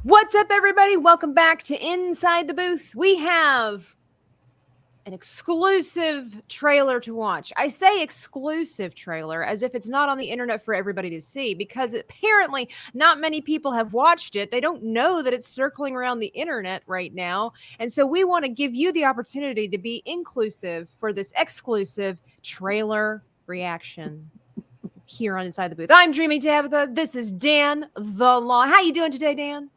What's up, everybody? Welcome back to Inside the Booth. We have an exclusive trailer to watch. I say exclusive trailer as if it's not on the internet for everybody to see, because apparently not many people have watched it. They don't know that it's circling around the internet right now. And so we want to give you the opportunity to be inclusive for this exclusive trailer reaction here on Inside the Booth. I'm Dreamy Tabitha. This is Dan the Law. How you doing today, Dan?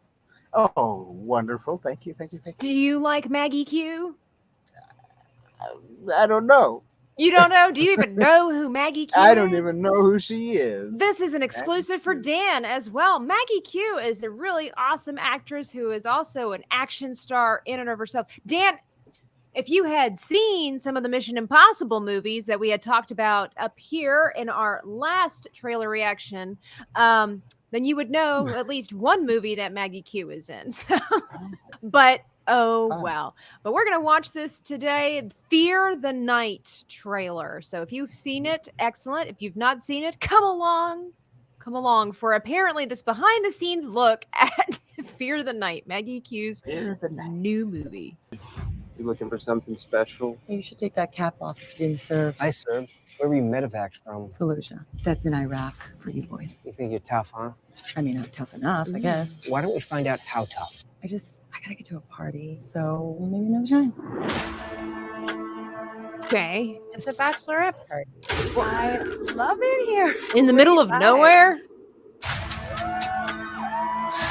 Oh, wonderful. Thank you. Do you like Maggie Q? I don't know. You don't know? Do you even know who Maggie Q is? I don't even know who she is. This is an exclusive for Dan as well. Maggie Q is a really awesome actress who is also an action star in and of herself. Dan, if you had seen some of the Mission Impossible movies that we had talked about up here in our last trailer reaction, then you would know at least one movie that Maggie Q is in. But well. But we're going to watch this today, Fear the Night trailer. So if you've seen it, excellent. If you've not seen it, come along for apparently this behind the scenes look at Fear the Night, Maggie Q's new movie. You looking for something special? Hey, you should take that cap off if you didn't serve. I served. Where were you medevac from? Fallujah. That's in Iraq for you boys. You think you're tough, huh? I mean, not tough enough, I guess. Why don't we find out how tough? I gotta get to a party, so maybe another time. Okay. It's a bachelorette party. I love it here. In the middle of nowhere?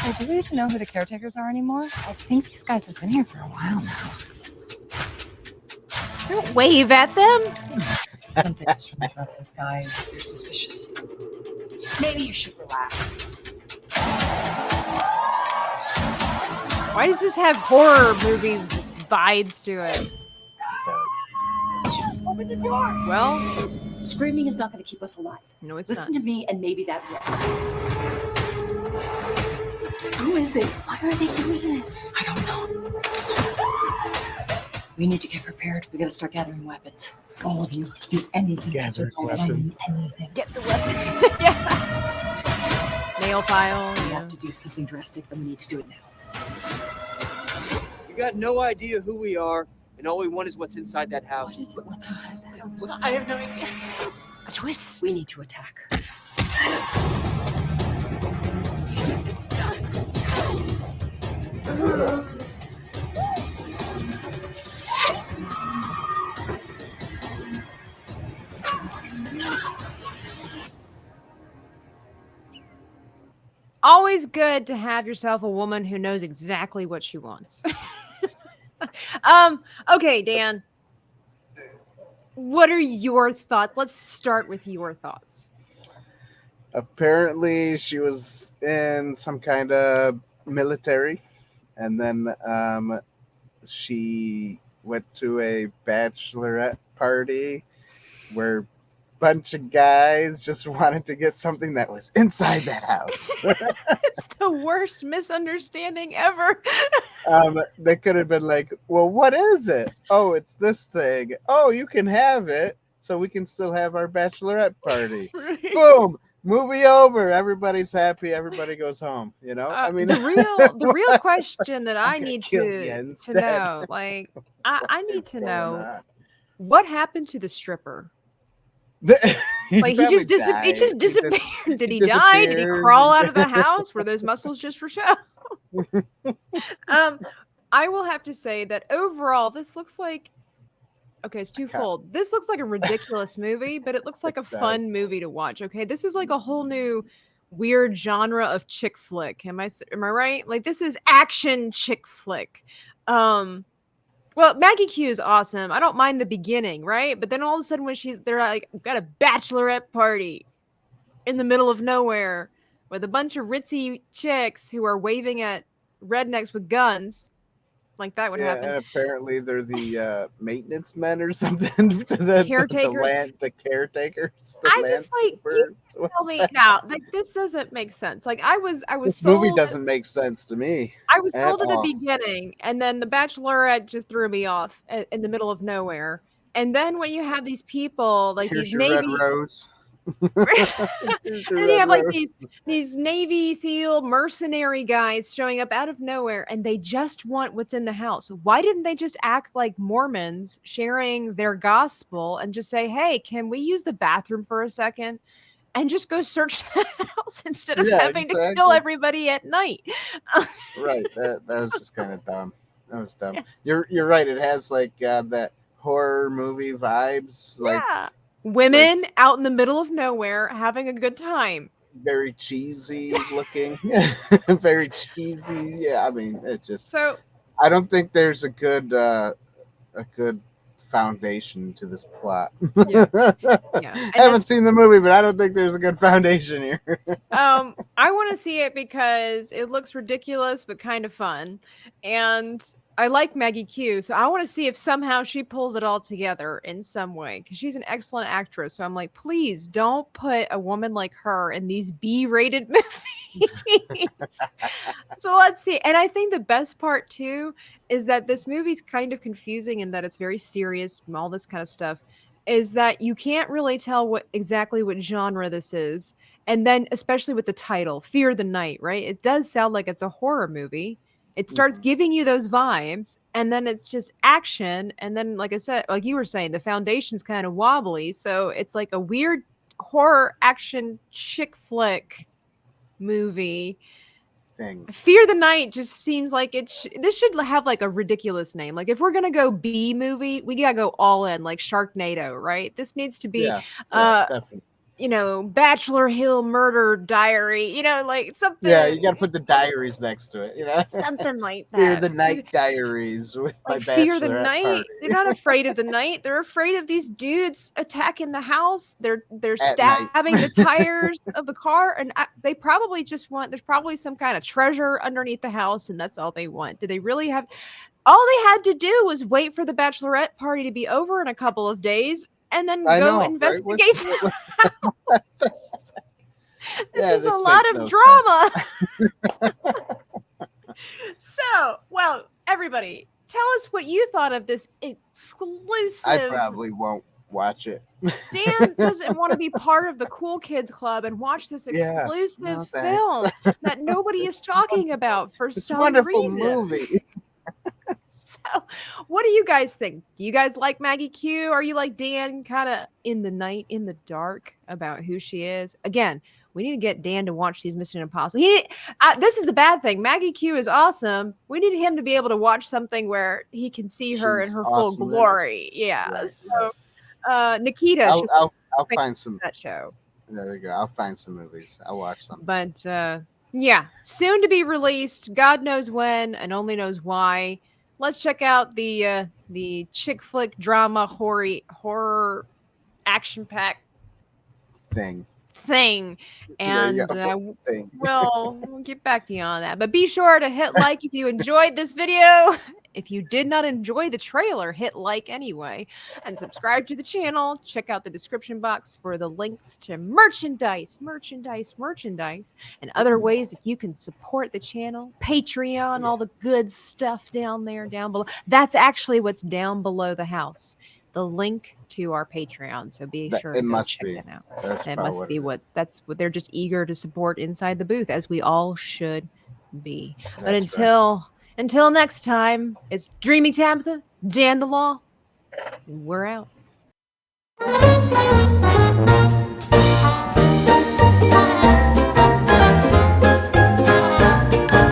Hey, do we even know who the caretakers are anymore? I think these guys have been here for a while now. Don't wave at them. Something strange about those guys. They're suspicious. Maybe you should relax. Why does this have horror movie vibes to it? Open the door. Well, Screaming is not going to keep us alive. no, it's Listen not. to me, and maybe that will. Who is it? Why are they doing this? I don't know. We need to get prepared. We gotta start gathering weapons. All of you, do anything to Gather survive. weapons. Anything. Get the weapons. Yeah. Nail file. We Yeah. have to do something drastic, and we need to do it now. You got no idea who we are, and all we want is what's inside that house. What is it? What's inside that house? I have no idea. A twist. We need to attack. Always good to have yourself a woman who knows exactly what she wants. Okay, Dan. What are your thoughts? Let's start with your thoughts. Apparently, she was in some kind of military, and then she went to a bachelorette party where a bunch of guys just wanted to get something that was inside that house. It's the worst misunderstanding ever. They could have been like, well, what is it? Oh, it's this thing. Oh, you can have it, so we can still have our bachelorette party. Boom. Movie over. Everybody's happy. Everybody goes home. You know, I mean, the real question that I I'm gonna need kill you to instead. know, like, I need what's to going know on? what happened to the stripper. Like Like he just disappeared. Did he die? Did he disappeared. crawl out of the house? Were those muscles just for show? I will have to say that overall, this looks like, okay, it's twofold. This looks like a ridiculous movie, but it looks like a fun does. movie to watch. Okay, this is like a whole new weird genre of chick flick. Am I right? Like this is action chick flick. Well, Maggie Q is awesome. I don't mind the beginning, right? But then all of a sudden when they're like, we've got a bachelorette party in the middle of nowhere with a bunch of ritzy chicks who are waving at rednecks with guns. Like that would happen. And apparently they're the maintenance men or something. the Caretakers. The caretakers. I just like you landscapers. tell me now, like this doesn't make sense. Like I was This sold, movie doesn't make sense to me. I was at told at the all. beginning, and then the Bachelorette just threw me off in the middle of nowhere. And then when you have these people like Here's these your Navy, red rose. And then you have like these Navy SEAL mercenary guys showing up out of nowhere, and they just want what's in the house. Why didn't they just act like Mormons sharing their gospel and just say, "Hey, can we use the bathroom for a second?" And just go search the house instead of having to kill everybody at night. Right. That was just kind of dumb. That was dumb. Yeah. You're right. It has like that horror movie vibes. Like women out in the middle of nowhere having a good time. Very cheesy looking. Very cheesy. Yeah, I mean, it just. So I don't think there's a good foundation to this plot. I haven't seen the movie, but I don't think there's a good foundation here. I want to see it because it looks ridiculous but kind of fun, and I like Maggie Q, so I want to see if somehow she pulls it all together in some way, because she's an excellent actress. So I'm like, please don't put a woman like her in these B-rated movies. So let's see. And I think the best part too is that this movie's kind of confusing in that it's very serious and all this kind of stuff, is that you can't really tell exactly what genre this is. And then especially with the title, Fear the Night, right? It does sound like it's a horror movie. It starts giving you those vibes, and then it's just action. And then, like I said, like you were saying, the foundation's kind of wobbly. So it's like a weird horror action chick flick movie thing. Fear the Night just seems like this should have like a ridiculous name. Like if we're gonna go B movie, we gotta go all in, like Sharknado, right? This needs to be definitely. You know, Bachelor Hill Murder Diary, you know, like something. Yeah, you got to put the diaries next to it, you know, something like that. Fear the Night Diaries with like my Fear the Bachelorette Night. party. They're not afraid of the night. They're afraid of these dudes attacking the house. They're At stabbing the tires of the car, and they probably just want. There's probably some kind of treasure underneath the house, and that's all they want. Do they really have? All they had to do was wait for the bachelorette party to be over in a couple of days, and then go investigate. Right? This is a lot of drama. So, well, everybody, tell us what you thought of this exclusive. I probably won't watch it. Dan doesn't want to be part of the cool kids club and watch this exclusive film that nobody is talking about for some reason. Movie. So, what do you guys think? Do you guys like Maggie Q? Are you like Dan, kind of in the night, in the dark about who she is? Again, we need to get Dan to watch these Mission Impossible. This is the bad thing. Maggie Q is awesome. We need him to be able to watch something where he can see her in her full glory. Yeah. Right. So, Nikita, I'll find some that show. There you go. I'll find some movies. I'll watch some. But yeah, soon to be released. God knows when, and only knows why. Let's check out the chick flick drama horror action pack thing. And we'll get back to you on that. But be sure to hit like if you enjoyed this video. If you did not enjoy the trailer, hit like anyway, and subscribe to the channel. Check out the description box for the links to merchandise, and other ways that you can support the channel. Patreon, all the good stuff down below. That's actually what's down below the house. The link to our Patreon. So be sure to go check that out. It must be what they're just eager to support Inside the Booth, as we all should be. But until next time, it's Dreamy Tabitha, Dan the Law, and we're out.